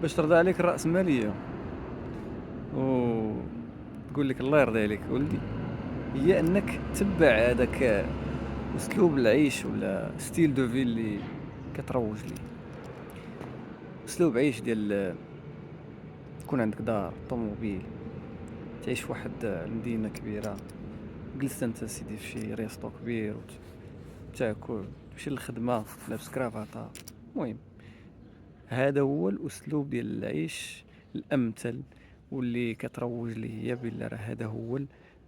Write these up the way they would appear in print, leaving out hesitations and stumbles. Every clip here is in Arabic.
باش ترضى عليك الرأسمالية وتقول لك الله يرضي عليك ولدي، هي أنك تتبع هذاك أسلوب العيش ولا ستيل دو في اللي كتروج ليه. أسلوب عيش ديال يكون عندك دار، طوموبيل، تعيش في واحد المدينة كبيرة، جلست انت سيدي في شي ريستو كبير وتاكل، تمشي للخدمة لابس كرافاطة. المهم، هذا هو الأسلوب ديال العيش الأمثل، واللي كتروج ليه هي بلا راه هذا هو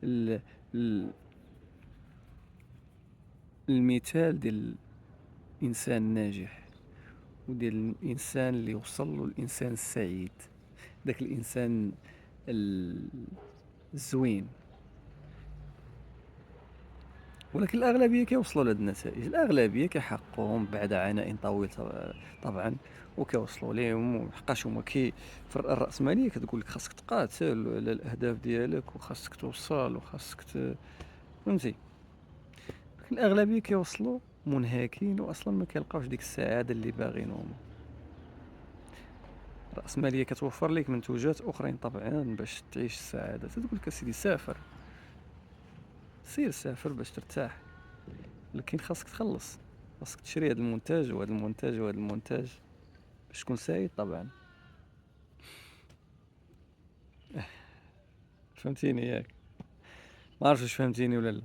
ال... ال... المثال ديال الإنسان الناجح، وديال الإنسان اللي وصل له الإنسان السعيد، داك الإنسان الزوين. ولكن الأغلبية كيوصلوا لهاد النتائج، الأغلبية كيحققوهم بعد عناء طويل طبعا، وكيوصلوا ليهم حقاش هما في الرأسمالية كتقول لك خاصك تقاتل على الأهداف ديالك وخاصك توصل وخاصك فهمتي. لكن الأغلبية كيوصلوا منهكين وأصلا ما كيلقاوش ديك السعادة اللي باغيين هما. الرأسمالية كتوفر لك منتوجات أخرين طبعا باش تعيش السعادة، تقول لك سيدي سافر، سير سافر باش ترتاح، لكن خاصك تخلص، خاصك تشري هذا المنتج وهذا المنتج وهذا المنتج باش تكون سعيد طبعا. فهمتيني ياك؟ ما عرفتش واش فهمتيني ولا لا.